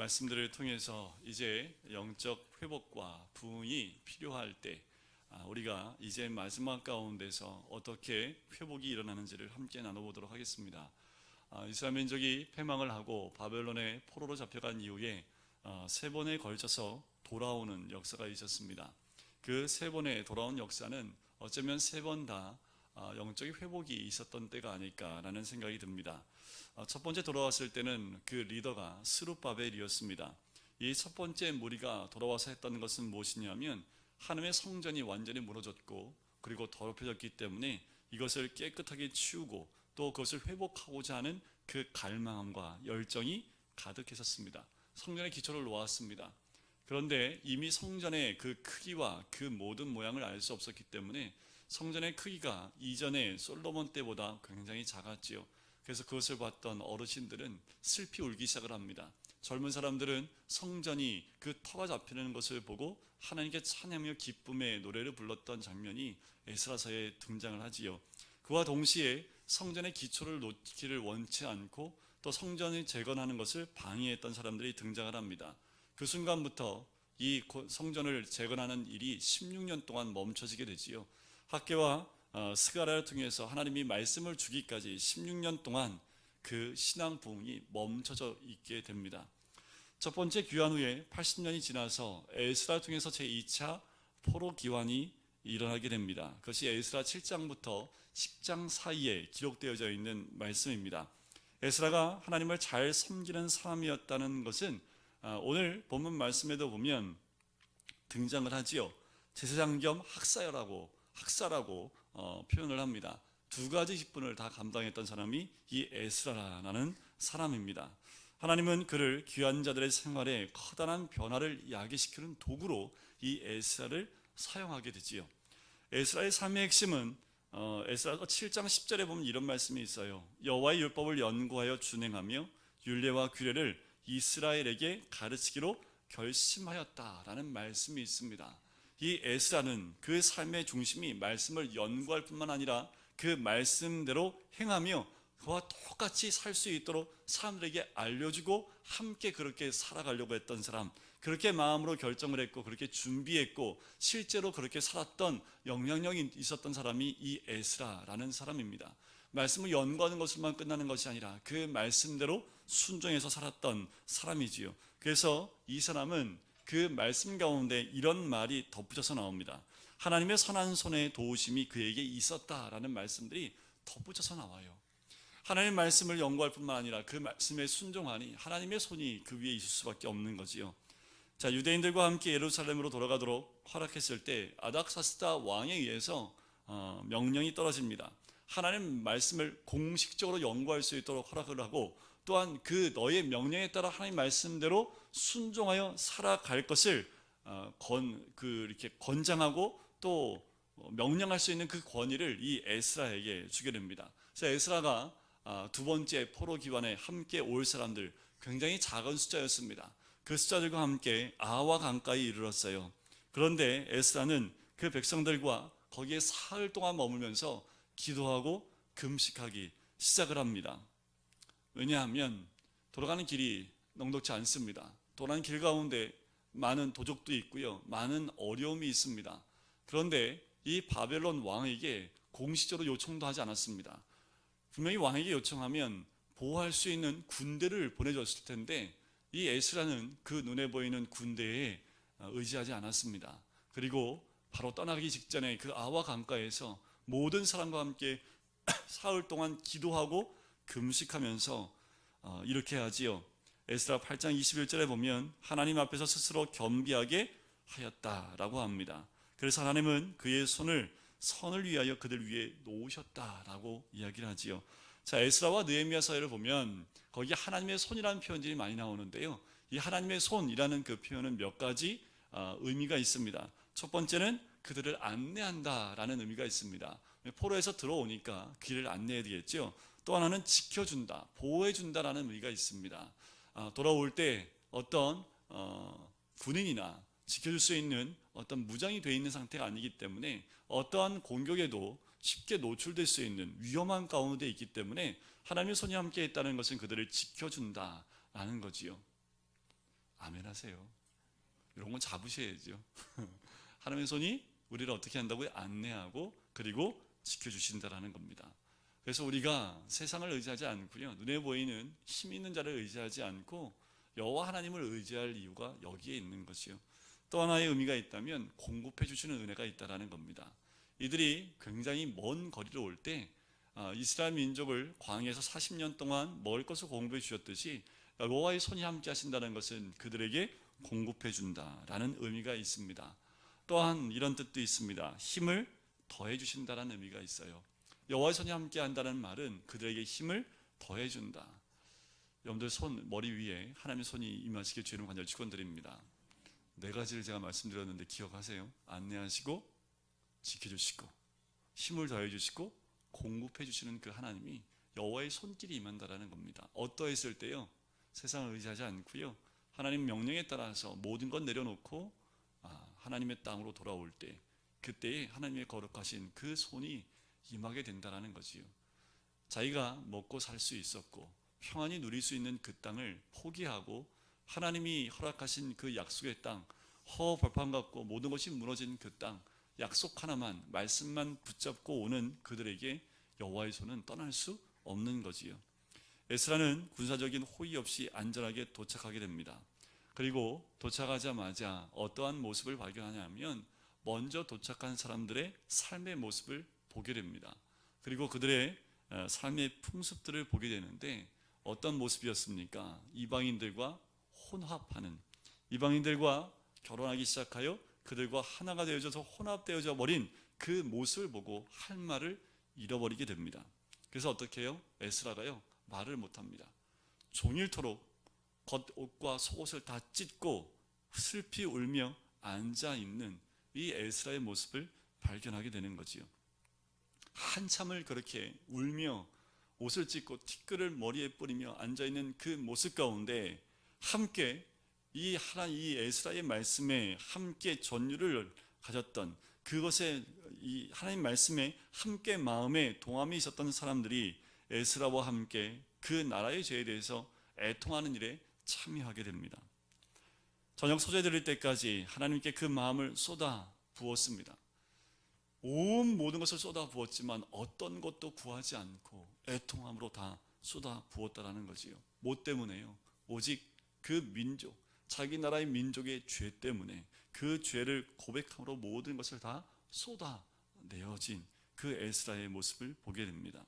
말씀들을 통해서 이제 영적 회복과 부흥이 필요할 때 우리가 이제 마지막 가운데서 어떻게 회복이 일어나는지를 함께 나눠보도록 하겠습니다. 이스라엘 민족이 패망을 하고 바벨론의 포로로 잡혀간 이후에 세 번에 걸쳐서 돌아오는 역사가 있었습니다. 그 세 번의 돌아온 역사는 어쩌면 세 번 다 영적인 회복이 있었던 때가 아닐까라는 생각이 듭니다. 첫 번째 돌아왔을 때는 그 리더가 스룹바벨이었습니다. 이 첫 번째 무리가 돌아와서 했던 것은 무엇이냐면 하나님의 성전이 완전히 무너졌고 그리고 더럽혀졌기 때문에 이것을 깨끗하게 치우고 또 그것을 회복하고자 하는 그 갈망함과 열정이 가득했었습니다. 성전의 기초를 놓았습니다. 그런데 이미 성전의 그 크기와 그 모든 모양을 알 수 없었기 때문에 성전의 크기가 이전에 솔로몬 때보다 굉장히 작았지요. 그래서 그것을 봤던 어르신들은 슬피 울기 시작을 합니다. 젊은 사람들은 성전이 그 터가 잡히는 것을 보고 하나님께 찬양하며 기쁨의 노래를 불렀던 장면이 에스라서에 등장을 하지요. 그와 동시에 성전의 기초를 놓기를 원치 않고 또 성전을 재건하는 것을 방해했던 사람들이 등장을 합니다. 그 순간부터 이 성전을 재건하는 일이 16년 동안 멈춰지게 되지요. 학개와 스가랴를 통해서 하나님이 말씀을 주기까지 16년 동안 그 신앙 부흥이 멈춰져 있게 됩니다. 첫 번째 귀환 후에 80년이 지나서 에스라 통해서 제2차 포로 귀환이 일어나게 됩니다. 그것이 에스라 7장부터 10장 사이에 기록되어져 있는 말씀입니다. 에스라가 하나님을 잘 섬기는 사람이었다는 것은 오늘 본문 말씀에도 보면 등장을 하지요. 제사장 겸 학사라고 표현을 합니다. 두 가지 직분을 다 감당했던 사람이 이 에스라라는 사람입니다. 하나님은 그를 귀한 자들의 생활에 커다란 변화를 야기시키는 도구로 이 에스라를 사용하게 되지요. 에스라의 삶의 핵심은 에스라서 7장 10절에 보면 이런 말씀이 있어요. 여호와의 율법을 연구하여 준행하며 율례와 규례를 이스라엘에게 가르치기로 결심하였다라는 말씀이 있습니다. 이 에스라는 그 삶의 중심이 말씀을 연구할 뿐만 아니라 그 말씀대로 행하며 그와 똑같이 살 수 있도록 사람들에게 알려주고 함께 그렇게 살아가려고 했던 사람, 그렇게 마음으로 결정을 했고 그렇게 준비했고 실제로 그렇게 살았던 영향력이 있었던 사람이 이 에스라라는 사람입니다. 말씀을 연구하는 것으로만 끝나는 것이 아니라 그 말씀대로 순종해서 살았던 사람이지요. 그래서 이 사람은 그 말씀 가운데 이런 말이 덧붙여서 나옵니다. 하나님의 선한 손의 도우심이 그에게 있었다라는 말씀들이 덧붙여서 나와요. 하나님의 말씀을 연구할 뿐만 아니라 그 말씀에 순종하니 하나님의 손이 그 위에 있을 수밖에 없는 거지요. 자, 유대인들과 함께 예루살렘으로 돌아가도록 허락했을 때 아닥사스다 왕에 의해서 명령이 떨어집니다. 하나님 말씀을 공식적으로 연구할 수 있도록 허락을 하고 또한 그 너의 명령에 따라 하나님 말씀대로 순종하여 살아갈 것을 이렇게 권장하고 또 명령할 수 있는 그 권위를 이 에스라에게 주게 됩니다. 그래서 에스라가 두 번째 포로 기환에 함께 올 사람들 굉장히 작은 숫자였습니다. 그 숫자들과 함께 아와 강가에 이르렀어요. 그런데 에스라는 그 백성들과 거기에 사흘 동안 머물면서 기도하고 금식하기 시작을 합니다. 왜냐하면 돌아가는 길이 넉넉지 않습니다. 돌아가는 길 가운데 많은 도적도 있고요, 많은 어려움이 있습니다. 그런데 이 바벨론 왕에게 공식적으로 요청도 하지 않았습니다. 분명히 왕에게 요청하면 보호할 수 있는 군대를 보내줬을 텐데 이 에스라는 그 눈에 보이는 군대에 의지하지 않았습니다. 그리고 바로 떠나기 직전에 그 아와 강가에서 모든 사람과 함께 사흘 동안 기도하고 금식하면서 이렇게 하지요. 에스라 8장 21절에 보면 하나님 앞에서 스스로 겸비하게 하였다라고 합니다. 그래서 하나님은 그의 선을 위하여 그들 위에 놓으셨다라고 이야기를 하지요. 자, 에스라와 느헤미야 사이를 보면 거기 하나님의 손이라는 표현들이 많이 나오는데요. 이 하나님의 손이라는 그 표현은 몇 가지 의미가 있습니다. 첫 번째는 그들을 안내한다라는 의미가 있습니다. 포로에서 들어오니까 길을 안내해야 되겠죠. 또 하나는 지켜준다, 보호해준다라는 의미가 있습니다. 돌아올 때 어떤 군인이나 지켜줄 수 있는 어떤 무장이 되어 있는 상태가 아니기 때문에 어떠한 공격에도 쉽게 노출될 수 있는 위험한 가운데 있기 때문에 하나님의 손이 함께 있다는 것은 그들을 지켜준다라는 거지요. 아멘 하세요. 이런 건 잡으셔야죠. 하나님의 손이 우리를 어떻게 한다고요? 안내하고 그리고 지켜주신다라는 겁니다. 그래서 우리가 세상을 의지하지 않고요, 눈에 보이는 힘 있는 자를 의지하지 않고 여호와 하나님을 의지할 이유가 여기에 있는 것이요. 또 하나의 의미가 있다면 공급해 주시는 은혜가 있다라는 겁니다. 이들이 굉장히 먼 거리로 올 때 이스라엘 민족을 광야에서 40년 동안 먹을 것을 공급해 주셨듯이 여호와의 손이 함께 하신다는 것은 그들에게 공급해 준다라는 의미가 있습니다. 또한 이런 뜻도 있습니다. 힘을 더해 주신다라는 의미가 있어요. 여호와의 손이 함께 한다는 말은 그들에게 힘을 더해 준다. 여러분들 머리 위에 하나님의 손이 임하시길 주님 간절히 축원드립니다. 네 가지를 제가 말씀드렸는데 기억하세요. 안내하시고 지켜주시고 힘을 더해 주시고 공급해 주시는 그 하나님이 여호와의 손길이 임한다라는 겁니다. 어떠했을 때요? 세상을 의지하지 않고요, 하나님 명령에 따라서 모든 것 내려놓고 하나님의 땅으로 돌아올 때, 그때에 하나님의 거룩하신 그 손이 임하게 된다라는 거지요. 자기가 먹고 살 수 있었고 평안히 누릴 수 있는 그 땅을 포기하고 하나님이 허락하신 그 약속의 땅, 허허벌판 같고 모든 것이 무너진 그 땅, 약속 하나만, 말씀만 붙잡고 오는 그들에게 여호와의 손은 떠날 수 없는 거지요. 에스라는 군사적인 호의 없이 안전하게 도착하게 됩니다. 그리고 도착하자마자 어떠한 모습을 발견하냐면 먼저 도착한 사람들의 삶의 모습을 보게 됩니다. 그리고 그들의 삶의 풍습들을 보게 되는데 어떤 모습이었습니까? 이방인들과 혼합하는, 이방인들과 결혼하기 시작하여 그들과 하나가 되어져서 혼합되어져 버린 그 모습을 보고 할 말을 잃어버리게 됩니다. 그래서 어떻게 해요? 에스라가요, 말을 못합니다. 종일토록 겉옷과 속옷을 다 찢고 슬피 울며 앉아있는 이 에스라의 모습을 발견하게 되는 거지요. 한참을 그렇게 울며 옷을 찢고 티끌을 머리에 뿌리며 앉아있는 그 모습 가운데 함께 이 에스라의 말씀에 함께 전율을 가졌던, 그것에 이 하나님 말씀에 함께 마음에 동함이 있었던 사람들이 에스라와 함께 그 나라의 죄에 대해서 애통하는 일에 참여하게 됩니다. 저녁 소재 드릴 때까지 하나님께 그 마음을 쏟아 부었습니다. 온 모든 것을 쏟아 부었지만 어떤 것도 구하지 않고 애통함으로 다 쏟아 부었다라는 거지요. 뭐 때문에요? 오직 그 민족, 자기 나라의 민족의 죄 때문에 그 죄를 고백함으로 모든 것을 다 쏟아내어진 그 에스라의 모습을 보게 됩니다.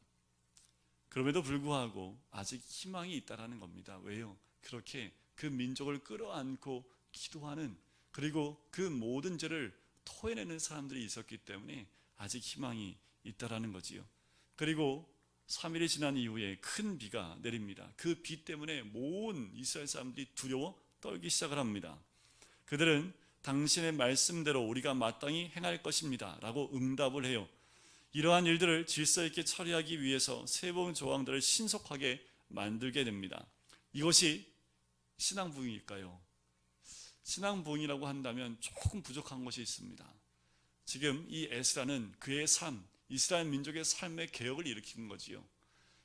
그럼에도 불구하고 아직 희망이 있다라는 겁니다. 왜요? 그렇게 그 민족을 끌어안고 기도하는, 그리고 그 모든 죄를 토해내는 사람들이 있었기 때문에 아직 희망이 있다라는 거지요. 그리고 3일이 지난 이후에 큰 비가 내립니다. 그 비 때문에 모든 이스라엘 사람들이 두려워 떨기 시작을 합니다. 그들은 당신의 말씀대로 우리가 마땅히 행할 것입니다 라고 응답을 해요. 이러한 일들을 질서 있게 처리하기 위해서 세번 조항들을 신속하게 만들게 됩니다. 이것이 신앙부흥일까요? 신앙부흥이라고 한다면 조금 부족한 것이 있습니다. 지금 이 에스라는 그의 삶, 이스라엘 민족의 삶의 개혁을 일으킨 거지요.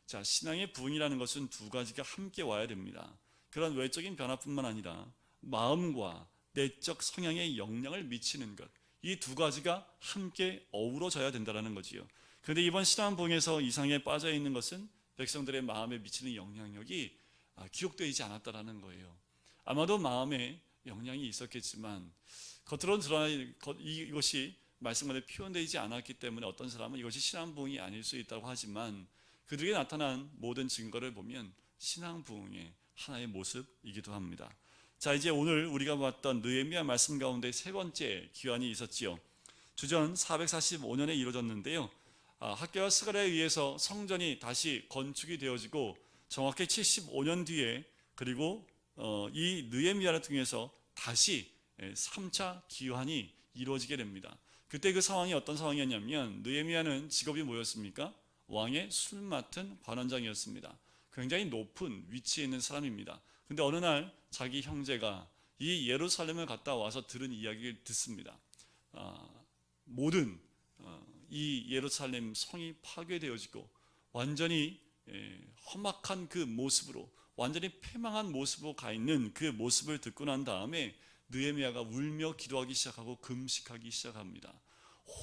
자, 신앙의 부흥이라는 것은 두 가지가 함께 와야 됩니다. 그런 외적인 변화뿐만 아니라 마음과 내적 성향에 영향을 미치는 것, 이 두 가지가 함께 어우러져야 된다는 거지요. 그런데 이번 신앙부흥에서 이상에 빠져 있는 것은 백성들의 마음에 미치는 영향력이 기록되지 않았다라는 거예요. 아마도 마음에 영향이 있었겠지만 겉으로는 드러나 이것이 말씀과도 표현되지 않았기 때문에 어떤 사람은 이것이 신앙부흥이 아닐 수 있다고 하지만 그들에게 나타난 모든 증거를 보면 신앙부흥의 하나의 모습이기도 합니다. 자, 이제 오늘 우리가 봤던 느헤미야 말씀 가운데 세 번째 기환이 있었지요. 주전 445년에 이루어졌는데요. 학개와 스가랴에 의해서 성전이 다시 건축이 되어지고 정확히 75년 뒤에 그리고 이 느헤미야를 통해서 다시 3차 기환이 이루어지게 됩니다. 그때 그 상황이 어떤 상황이었냐면 느헤미야는 직업이 뭐였습니까? 왕의 술 맡은 관원장이었습니다. 굉장히 높은 위치에 있는 사람입니다. 근데 어느 날 자기 형제가 이 예루살렘을 갔다 와서 들은 이야기를 듣습니다. 모든 이 예루살렘 성이 파괴되어지고 완전히 험악한 그 모습으로 완전히 패망한 모습으로 가 있는 그 모습을 듣고 난 다음에 느헤미야가 울며 기도하기 시작하고 금식하기 시작합니다.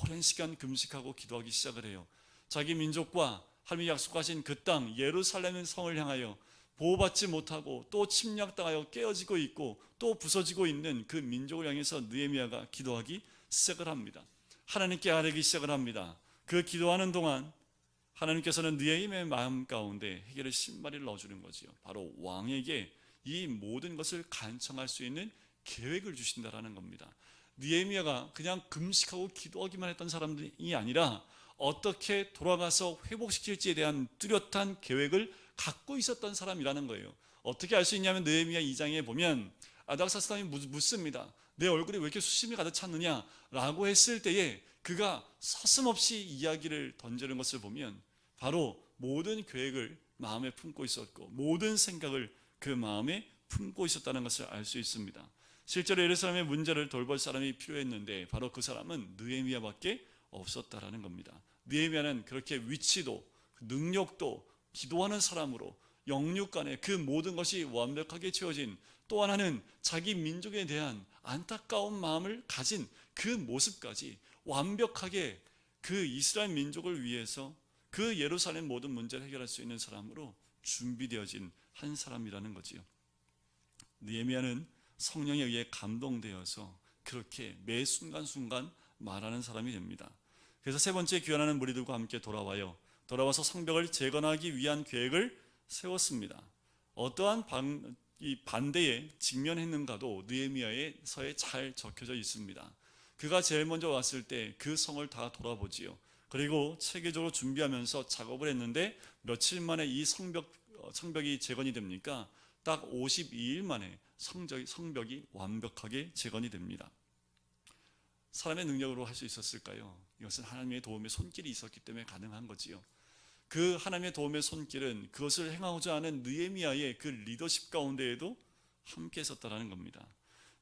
오랜 시간 금식하고 기도하기 시작을 해요. 자기 민족과 하나님이 약속하신 그 땅 예루살렘 성을 향하여 보호받지 못하고 또 침략당하여 깨어지고 있고 또 부서지고 있는 그 민족을 향해서 느헤미야가 기도하기 시작을 합니다. 하나님께 아뢰기 시작을 합니다. 그 기도하는 동안 하나님께서는 느헤미야의 마음 가운데 해결의 신발을 넣어주는 거지요. 바로 왕에게 이 모든 것을 간청할 수 있는 계획을 주신다라는 겁니다. 느헤미야가 그냥 금식하고 기도하기만 했던 사람이 아니라 어떻게 돌아가서 회복시킬지에 대한 뚜렷한 계획을 갖고 있었던 사람이라는 거예요. 어떻게 알 수 있냐면 느헤미야 2장에 보면 아닥사스담이 묻습니다. 내 얼굴에 왜 이렇게 수심이 가득 찼느냐 라고 했을 때에 그가 서슴없이 이야기를 던지는 것을 보면 바로 모든 계획을 마음에 품고 있었고 모든 생각을 그 마음에 품고 있었다는 것을 알 수 있습니다. 실제로 예루살렘의 문제를 돌볼 사람이 필요했는데 바로 그 사람은 느헤미야밖에 없었다라는 겁니다. 느헤미야는 그렇게 위치도 능력도 기도하는 사람으로 영육 간에 그 모든 것이 완벽하게 채워진, 또 하나는 자기 민족에 대한 안타까운 마음을 가진 그 모습까지 완벽하게 그 이스라엘 민족을 위해서 그 예루살렘 모든 문제를 해결할 수 있는 사람으로 준비되어진 한 사람이라는 거지요. 느헤미야는 성령에 의해 감동되어서 그렇게 매 순간순간 말하는 사람이 됩니다. 그래서 세 번째 귀환하는 무리들과 함께 돌아와서 성벽을 재건하기 위한 계획을 세웠습니다. 어떠한 반대에 직면했는가도 느헤미야의 서에 잘 적혀져 있습니다. 그가 제일 먼저 왔을 때 그 성을 다 돌아보지요. 그리고 체계적으로 준비하면서 작업을 했는데 며칠 만에 이 성벽이 재건이 됩니까? 딱 52일 만에 성벽이 완벽하게 재건이 됩니다. 사람의 능력으로 할 수 있었을까요? 이것은 하나님의 도움의 손길이 있었기 때문에 가능한 거지요. 그 하나님의 도움의 손길은 그것을 행하고자 하는 느헤미야의 그 리더십 가운데에도 함께 있었다는 겁니다.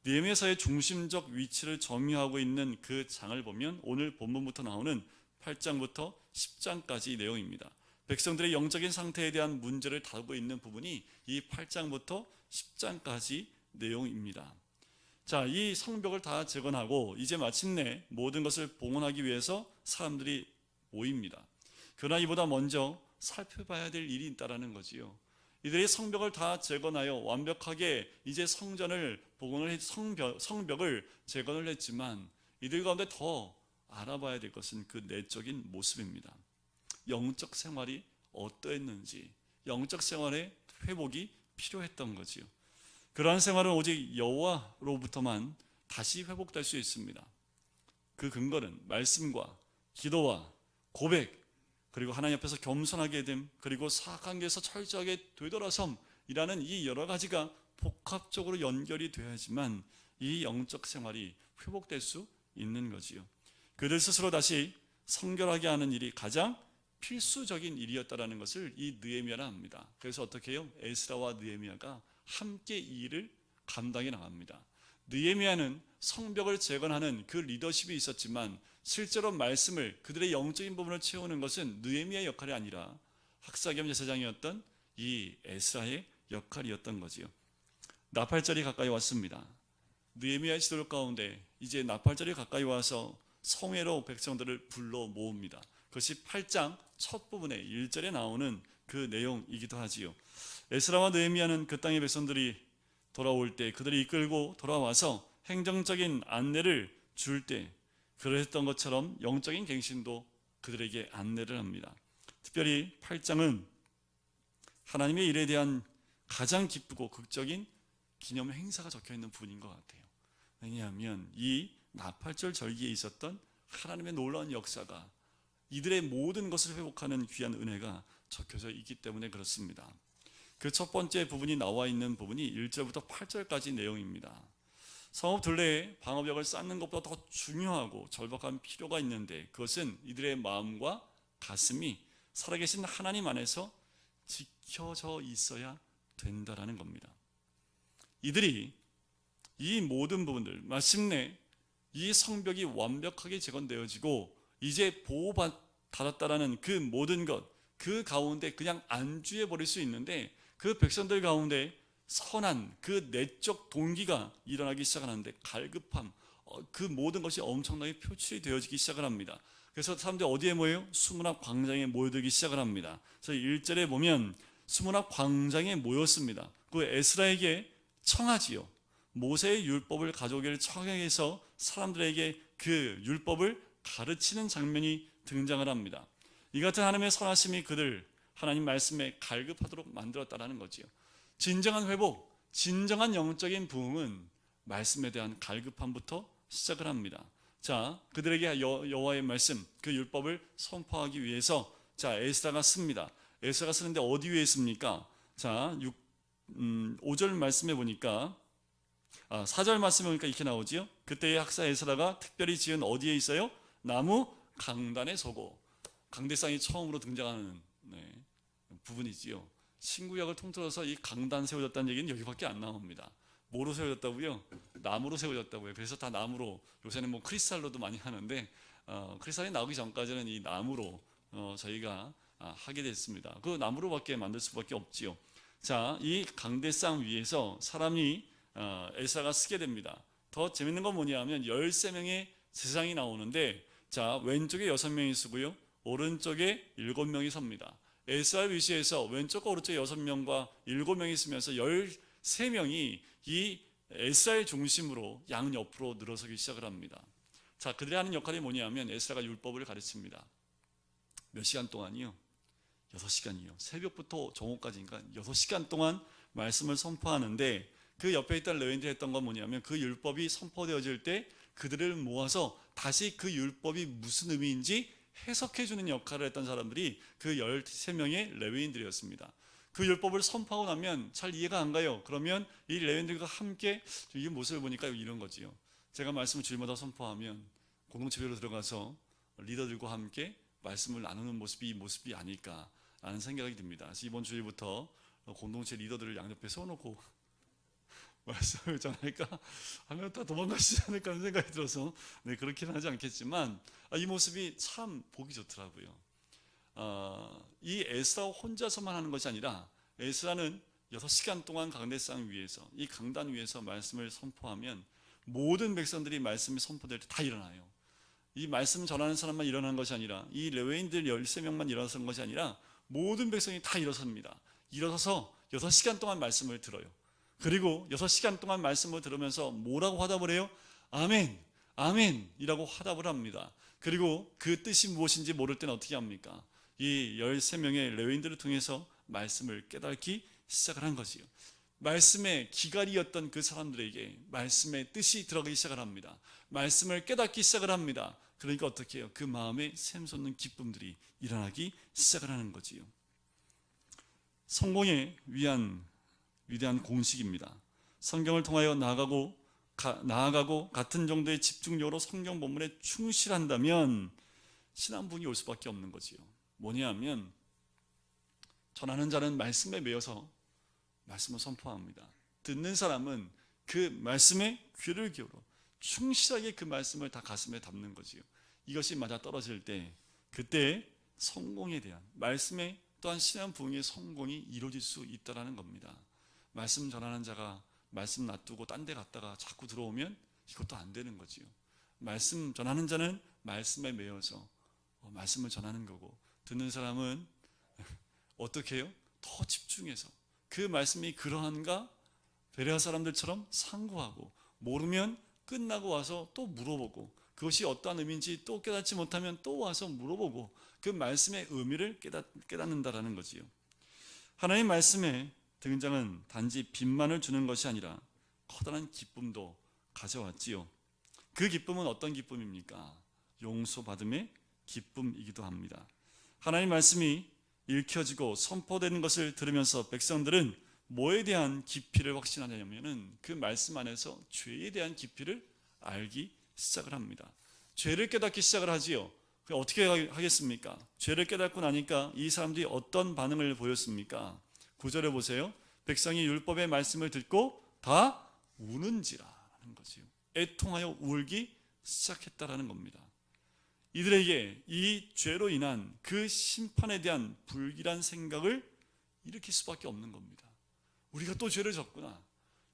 느헤미야서의 중심적 위치를 점유하고 있는 그 장을 보면 오늘 본문부터 나오는 8장부터 10장까지 내용입니다. 백성들의 영적인 상태에 대한 문제를 다루고 있는 부분이 이 8장부터 10장까지 내용입니다. 자, 이 성벽을 다 재건하고 이제 마침내 모든 것을 봉헌하기 위해서 사람들이 모입니다. 그러나 이보다 먼저 살펴봐야 될 일이 있다라는 거지요. 이들이 성벽을 다 재건하여 완벽하게 이제 성전을 복원을 성벽을 재건을 했지만 이들 가운데 더 알아봐야 될 것은 그 내적인 모습입니다. 영적 생활이 어떠했는지, 영적 생활의 회복이 필요했던 거지요. 그러한 생활은 오직 여호와로부터만 다시 회복될 수 있습니다. 그 근거는 말씀과 기도와 고백, 그리고 하나님 앞에서 겸손하게 됨, 그리고 사악한 길에서 철저하게 되돌아섬이라는 이 여러 가지가 복합적으로 연결이 되어야지만 이 영적 생활이 회복될 수 있는 거지요. 그들 스스로 다시 성결하게 하는 일이 가장 필수적인 일이었다라는 것을 이 느헤미야는 압니다. 그래서 어떻게 해요? 에스라와 느헤미야가 함께 이 일을 감당해 나갑니다. 느헤미야는 성벽을 재건하는 그 리더십이 있었지만 실제로 말씀을, 그들의 영적인 부분을 채우는 것은 느헤미야의 역할이 아니라 학사 겸 제사장이었던 이 에스라의 역할이었던 거지요. 나팔절이 가까이 왔습니다. 느헤미야의 지도력 가운데 이제 나팔절이 가까이 와서 성회로 백성들을 불러 모읍니다. 그것이 8장 첫 부분의 1절에 나오는 그 내용이기도 하지요. 에스라와 느헤미야는 그 땅의 백성들이 돌아올 때 그들이 이끌고 돌아와서 행정적인 안내를 줄 때 그랬던 것처럼 영적인 갱신도 그들에게 안내를 합니다. 특별히 8장은 하나님의 일에 대한 가장 기쁘고 극적인 기념 행사가 적혀있는 부분인 것 같아요. 왜냐하면 이 나팔절 절기에 있었던 하나님의 놀라운 역사가, 이들의 모든 것을 회복하는 귀한 은혜가 적혀져 있기 때문에 그렇습니다. 그 첫 번째 부분이 나와 있는 부분이 1절부터 8절까지 내용입니다. 성읍 둘레에 방어벽을 쌓는 것보다 더 중요하고 절박한 필요가 있는데 그것은 이들의 마음과 가슴이 살아계신 하나님 안에서 지켜져 있어야 된다라는 겁니다. 이들이 이 모든 부분들, 마침내 이 성벽이 완벽하게 재건되어지고 이제 보호받았다라는 그 모든 것, 그 가운데 그냥 안주해 버릴 수 있는데 그 백성들 가운데 선한 그 내적 동기가 일어나기 시작하는데 갈급함, 그 모든 것이 엄청나게 표출이 되어지기 시작을 합니다. 그래서 사람들이 어디에 모여요? 수문학 광장에 모여들기 시작을 합니다. 그래서 1절에 보면 수문학 광장에 모였습니다. 그 에스라에게 청하지요. 모세의 율법을 가져오기를 청해서 사람들에게 그 율법을 가르치는 장면이 등장을 합니다. 이 같은 하나님의 선하심이 그들 하나님 말씀에 갈급하도록 만들었다라는 거지요. 진정한 회복, 진정한 영적인 부흥은 말씀에 대한 갈급함부터 시작을 합니다. 자, 그들에게 여호와의 말씀, 그 율법을 선포하기 위해서 에스라가 씁니다. 에스라가 쓰는데 어디 위에 씁니까? 자, 5절 말씀에 보니까 4절 말씀에 보니까 이렇게 나오지요. 그때의 학사 에스라가 특별히 지은 어디에 있어요? 나무 강단에 서고. 강대상이 처음으로 등장하는 부분이지요. 신구약을 통틀어서 이 강단 세워졌다는 얘기는 여기밖에 안 나옵니다. 뭐로 세워졌다고요? 나무로 세워졌다고요. 그래서 다 나무로, 요새는 뭐 크리스탈로도 많이 하는데 크리스탈이 나오기 전까지는 이 나무로 저희가 하게 됐습니다. 그 나무로밖에 만들 수밖에 없지요. 자, 이 강대상 위에서 사람이 에스라가 쓰게 됩니다. 더 재밌는 건 뭐냐면 13명의 세상이 나오는데, 자, 왼쪽에 6명이 쓰고요, 오른쪽에 7명이 섭니다. 에스라 위시에서 왼쪽과 오른쪽에 6명과 7명이 쓰면서 13명이 이 에스라의 중심으로 양옆으로 늘어서기 시작을 합니다. 자, 그들이 하는 역할이 뭐냐면 에스라가 율법을 가르칩니다. 몇 시간 동안이요? 6시간이요. 새벽부터 정오까지니까 6시간 동안 말씀을 선포하는데, 그 옆에 있던 레위인들이 했던 건 뭐냐면 그 율법이 선포되어질 때 그들을 모아서 다시 그 율법이 무슨 의미인지 해석해주는 역할을 했던 사람들이 그 13명의 레위인들이었습니다. 그 율법을 선포하고 나면 잘 이해가 안 가요. 그러면 이 레위인들과 함께 이 모습을 보니까 이런 거지요. 제가 말씀을 주일마다 선포하면 공동체별로 들어가서 리더들과 함께 말씀을 나누는 모습이 이 모습이 아닐까라는 생각이 듭니다. 그래서 이번 주일부터 공동체 리더들을 양옆에 세워놓고 말씀을 전할까 하면 다 도망가시지 않을까 하는 생각이 들어서 그렇게는 하지 않겠지만 이 모습이 참 보기 좋더라고요. 이 에스라 혼자서만 하는 것이 아니라 에스라는 6시간 동안 강대상 위에서, 이 강단 위에서 말씀을 선포하면 모든 백성들이 말씀이 선포될 때 다 일어나요. 이 말씀 전하는 사람만 일어나는 것이 아니라, 이 레위인들 13명만 일어선 것이 아니라 모든 백성이 다 일어섭니다. 일어서서 6시간 동안 말씀을 들어요. 그리고 6시간 동안 말씀을 들으면서 뭐라고 화답을 해요? 아멘, 아멘 이라고 화답을 합니다. 그리고 그 뜻이 무엇인지 모를 때는 어떻게 합니까? 이 13명의 레위인들을 통해서 말씀을 깨닫기 시작을 한 거지요. 말씀의 기갈이었던 그 사람들에게 말씀의 뜻이 들어가기 시작을 합니다. 말씀을 깨닫기 시작을 합니다. 그러니까 어떻게 해요? 그 마음에 샘솟는 기쁨들이 일어나기 시작을 하는 거지요. 성공에 위한 위대한 공식입니다. 성경을 통하여 나아가고 같은 정도의 집중력으로 성경 본문에 충실한다면 신앙부흥이 올 수밖에 없는 거지요. 뭐냐면 전하는 자는 말씀에 매여서 말씀을 선포합니다. 듣는 사람은 그 말씀에 귀를 기울여 충실하게 그 말씀을 다 가슴에 담는 거지요. 이것이 맞아 떨어질 때 그때 성공에 대한 말씀에 또한 신앙 부흥의 성공이 이루어질 수 있다는 겁니다. 말씀 전하는 자가 말씀 놔두고 딴 데 갔다가 자꾸 들어오면 이것도 안 되는 거지요. 말씀 전하는 자는 말씀에 매여서 말씀을 전하는 거고, 듣는 사람은 어떻게 해요? 더 집중해서 그 말씀이 그러한가 베레아 사람들처럼 상고하고, 모르면 끝나고 와서 또 물어보고, 그것이 어떠한 의미인지 또 깨닫지 못하면 또 와서 물어보고, 그 말씀의 의미를 깨닫는다라는 거지요. 하나님 말씀에 등장은 단지 빛만을 주는 것이 아니라 커다란 기쁨도 가져왔지요. 그 기쁨은 어떤 기쁨입니까? 용서받음의 기쁨이기도 합니다. 하나님 말씀이 읽혀지고 선포되는 것을 들으면서 백성들은 뭐에 대한 깊이를 확신하냐면은 그 말씀 안에서 죄에 대한 깊이를 알기 시작을 합니다. 죄를 깨닫기 시작을 하지요. 어떻게 하겠습니까? 죄를 깨닫고 나니까 이 사람들이 어떤 반응을 보였습니까? 9절에 보세요. 백성이 율법의 말씀을 듣고 다 우는지라 하는 거지요. 애통하여 울기 시작했다라는 겁니다. 이들에게 이 죄로 인한 그 심판에 대한 불길한 생각을 일으킬 수밖에 없는 겁니다. 우리가 또 죄를 졌구나.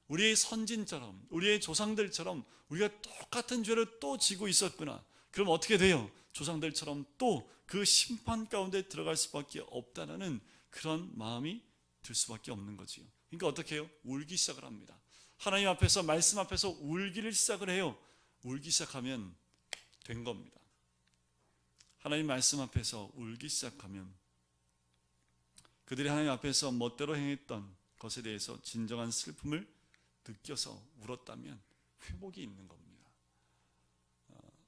우리의 선진처럼, 우리의 조상들처럼 우리가 똑같은 죄를 또 지고 있었구나. 그럼 어떻게 돼요? 조상들처럼 또 그 심판 가운데 들어갈 수밖에 없다는 그런 마음이 들 수밖에 없는 거지요. 그러니까 어떻게 해요? 울기 시작을 합니다. 하나님 앞에서, 말씀 앞에서 울기를 시작을 해요. 울기 시작하면 된 겁니다. 하나님 말씀 앞에서 울기 시작하면 그들이 하나님 앞에서 멋대로 행했던 것에 대해서 진정한 슬픔을 느껴서 울었다면 회복이 있는 겁니다.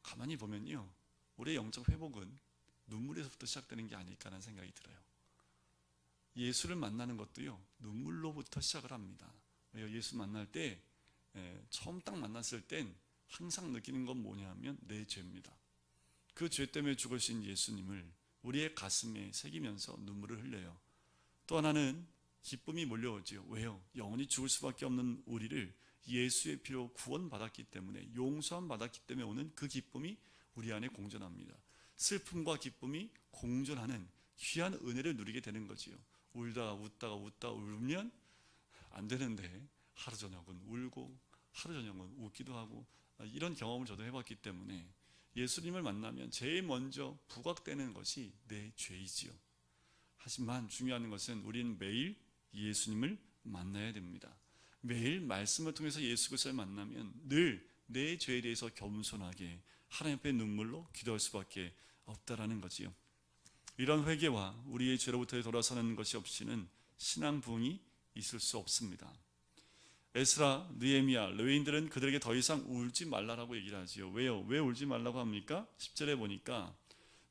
가만히 보면요, 우리의 영적 회복은 눈물에서부터 시작되는 게 아닐까라는 생각이 들어요. 예수를 만나는 것도요, 눈물로부터 시작을 합니다. 예수 만날 때, 처음 딱 만났을 땐 항상 느끼는 건 뭐냐면 내 죄입니다. 그 죄 때문에 죽으신 예수님을 우리의 가슴에 새기면서 눈물을 흘려요. 또 하나는 기쁨이 몰려오지요. 왜요? 영원히 죽을 수밖에 없는 우리를 예수의 피로 구원받았기 때문에, 용서함 받았기 때문에 오는 그 기쁨이 우리 안에 공존합니다. 슬픔과 기쁨이 공존하는 귀한 은혜를 누리게 되는 거지요. 울다가 웃다가 울면 안 되는데 하루 저녁은 울고 하루 저녁은 웃기도 하고, 이런 경험을 저도 해봤기 때문에 예수님을 만나면 제일 먼저 부각되는 것이 내 죄이지요. 하지만 중요한 것은 우리는 매일 예수님을 만나야 됩니다. 매일 말씀을 통해서 예수 그리스도를 만나면 늘 내 죄에 대해서 겸손하게 하나님 앞에 눈물로 기도할 수밖에 없다라는 거지요. 이런 회개와 우리의 죄로부터 돌아서는 것이 없이는 신앙 부흥이 있을 수 없습니다. 에스라, 느헤미야, 레위인들은 그들에게 더 이상 울지 말라라고 얘기를 하지요. 왜요? 왜 울지 말라고 합니까? 10절에 보니까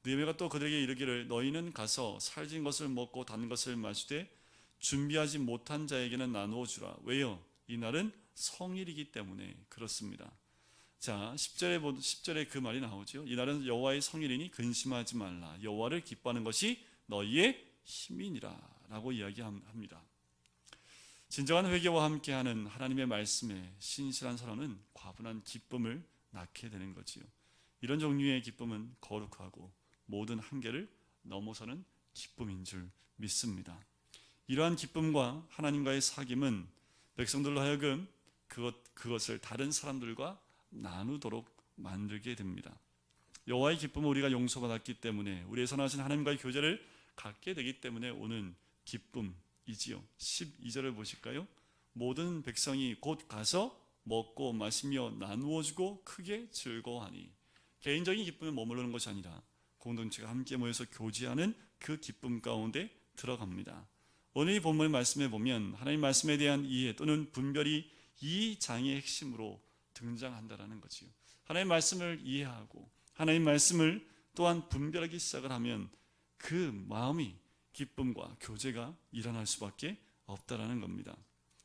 느헤미야가 또 그들에게 이르기를 너희는 가서 살진 것을 먹고 단 것을 마시되 준비하지 못한 자에게는 나누어 주라. 왜요? 이날은 성일이기 때문에 그렇습니다. 자, 10절에 그 말이 나오죠. 이날은 여호와의 성일이니 근심하지 말라. 여호와를 기뻐하는 것이 너희의 힘이니라 라고 이야기합니다. 진정한 회개와 함께하는 하나님의 말씀에 신실한 사람은 과분한 기쁨을 낳게 되는 거지요. 이런 종류의 기쁨은 거룩하고 모든 한계를 넘어서는 기쁨인 줄 믿습니다. 이러한 기쁨과 하나님과의 사귐은 백성들로 하여금 그것을 다른 사람들과 나누도록 만들게 됩니다. 여호와의 기쁨은 우리가 용서받았기 때문에, 우리의 선하신 하나님과의 교제를 갖게 되기 때문에 오는 기쁨이지요. 12절을 보실까요? 모든 백성이 곧 가서 먹고 마시며 나누어주고 크게 즐거워하니. 개인적인 기쁨에 머무르는 것이 아니라 공동체가 함께 모여서 교제하는 그 기쁨 가운데 들어갑니다. 오늘 이 본문 말씀에 보면 하나님 말씀에 대한 이해 또는 분별이 이 장의 핵심으로 등장한다라는 거지요. 하나님 말씀을 이해하고 하나님 말씀을 또한 분별하기 시작을 하면 그 마음이 기쁨과 교제가 일어날 수밖에 없다라는 겁니다.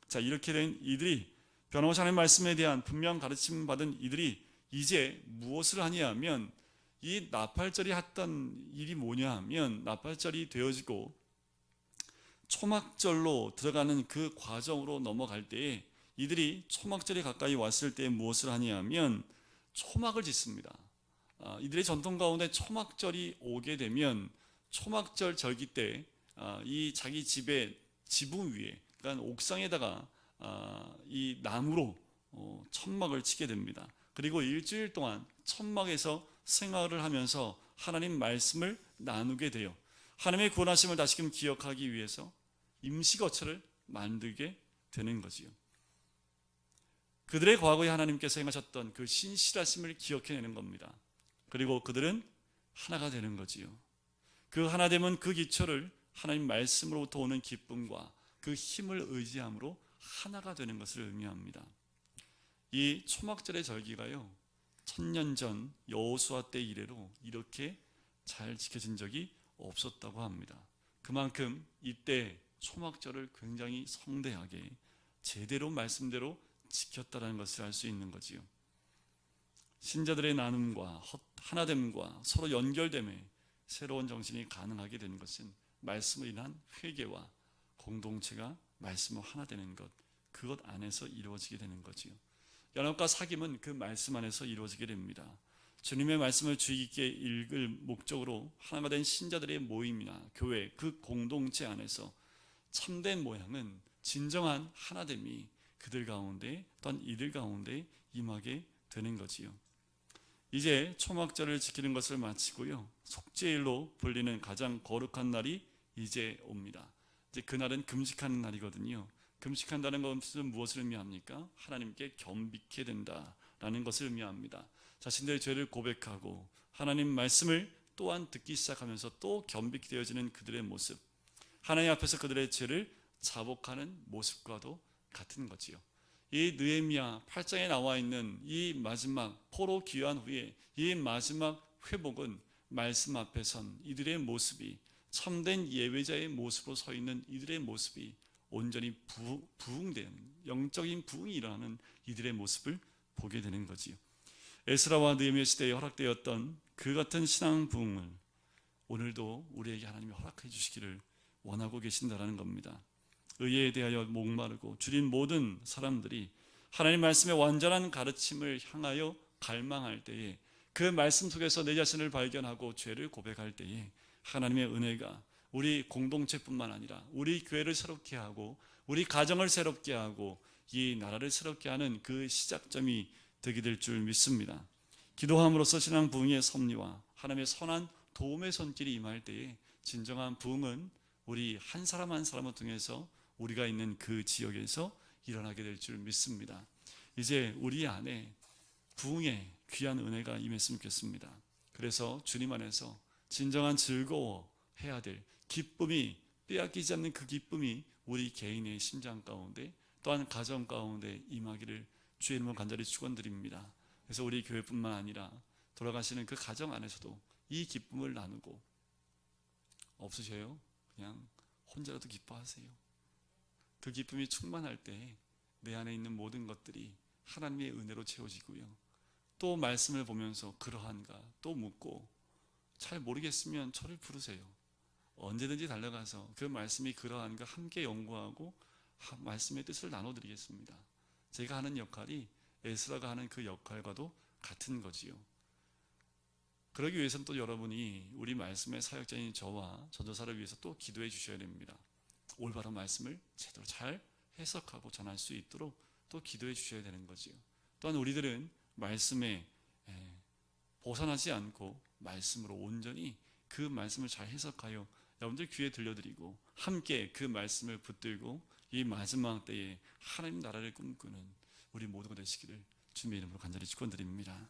자, 이렇게 된 이들이, 변함없이 하나님 말씀에 대한 분명 가르침 받은 이들이 이제 무엇을 하냐면, 이 나팔절이 했던 일이 뭐냐 하면, 나팔절이 되어지고 초막절로 들어가는 그 과정으로 넘어갈 때에 이들이 초막절이 가까이 왔을 때 무엇을 하냐면 초막을 짓습니다. 이들의 전통 가운데 초막절이 오게 되면 초막절 절기 때 이 자기 집의 지붕 위에, 그러니까 옥상에다가 이 나무로 천막을 치게 됩니다. 그리고 일주일 동안 천막에서 생활을 하면서 하나님 말씀을 나누게 돼요. 하나님의 구원하심을 다시금 기억하기 위해서 임시거처를 만들게 되는 거지요. 그들의 과거에 하나님께서 행하셨던 그 신실하심을 기억해내는 겁니다. 그리고 그들은 하나가 되는 거지요. 그 하나됨은 그 기초를 하나님 말씀으로부터 오는 기쁨과 그 힘을 의지함으로 하나가 되는 것을 의미합니다. 이 초막절의 절기가요, 1000년 전 여호수아 때 이래로 이렇게 잘 지켜진 적이 없었다고 합니다. 그만큼 이때 초막절을 굉장히 성대하게 제대로 말씀대로 지켰다는 것을 알 수 있는 거지요. 신자들의 나눔과 하나됨과 서로 연결됨에 새로운 정신이 가능하게 되는 것은 말씀을 인한 회개와 공동체가 말씀으로 하나 되는 것, 그것 안에서 이루어지게 되는 거지요. 연합과 사귐은 그 말씀 안에서 이루어지게 됩니다. 주님의 말씀을 주의 깊게 읽을 목적으로 하나가 된 신자들의 모임이나 교회, 그 공동체 안에서 참된 모양은 진정한 하나됨이 그들 가운데 또한 이들 가운데 임하게 되는 거지요. 이제 초막절을 지키는 것을 마치고요, 속죄일로 불리는 가장 거룩한 날이 이제 옵니다. 이제 그날은 금식하는 날이거든요. 금식한다는 것은 무엇을 의미합니까? 하나님께 겸비케 된다라는 것을 의미합니다. 자신들의 죄를 고백하고 하나님 말씀을 또한 듣기 시작하면서 또 겸비케 되어지는 그들의 모습, 하나님 앞에서 그들의 죄를 자복하는 모습과도 같은 거지요. 이 느헤미야 8장에 나와 있는 이 마지막 포로 귀환 후에 이 마지막 회복은 말씀 앞에 선 이들의 모습이, 참된 예배자의 모습으로 서 있는 이들의 모습이 온전히 부흥되는, 영적인 부흥이 일어나는 이들의 모습을 보게 되는 거지요. 에스라와 느헤미야 시대에 허락되었던 그 같은 신앙 부흥을 오늘도 우리에게 하나님이 허락해 주시기를 원하고 계신다라는 겁니다. 의에 대하여 목마르고 줄인 모든 사람들이 하나님 말씀의 완전한 가르침을 향하여 갈망할 때에, 그 말씀 속에서 내 자신을 발견하고 죄를 고백할 때에 하나님의 은혜가 우리 공동체뿐만 아니라 우리 교회를 새롭게 하고 우리 가정을 새롭게 하고 이 나라를 새롭게 하는 그 시작점이 되게 될 줄 믿습니다. 기도함으로써 신앙 부흥의 섭리와 하나님의 선한 도움의 손길이 임할 때에 진정한 부흥은 우리 한 사람 한 사람을 통해서 우리가 있는 그 지역에서 일어나게 될 줄 믿습니다. 이제 우리 안에 부흥의 귀한 은혜가 임했으면 좋겠습니다. 그래서 주님 안에서 진정한 즐거워해야 될 기쁨이, 빼앗기지 않는 그 기쁨이 우리 개인의 심장 가운데 또한 가정 가운데 임하기를 주의 이름으로 간절히 축원드립니다. 그래서 우리 교회뿐만 아니라 돌아가시는 그 가정 안에서도 이 기쁨을 나누고, 없으셔요? 그냥 혼자라도 기뻐하세요. 그 기쁨이 충만할 때 내 안에 있는 모든 것들이 하나님의 은혜로 채워지고요, 또 말씀을 보면서 그러한가 또 묻고, 잘 모르겠으면 저를 부르세요. 언제든지 달려가서 그 말씀이 그러한가 함께 연구하고 말씀의 뜻을 나눠드리겠습니다. 제가 하는 역할이 에스라가 하는 그 역할과도 같은 거지요. 그러기 위해서는 또 여러분이 우리 말씀의 사역자인 저와 전도사를 위해서 또 기도해 주셔야 됩니다. 올바른 말씀을 제대로 잘 해석하고 전할 수 있도록 또 기도해 주셔야 되는 거지요. 또한 우리들은 말씀에 벗어나지 않고 말씀으로 온전히 그 말씀을 잘 해석하여 여러분들 귀에 들려드리고 함께 그 말씀을 붙들고 이 마지막 때에 하나님 나라를 꿈꾸는 우리 모두가 되시기를 주님의 이름으로 간절히 축원드립니다.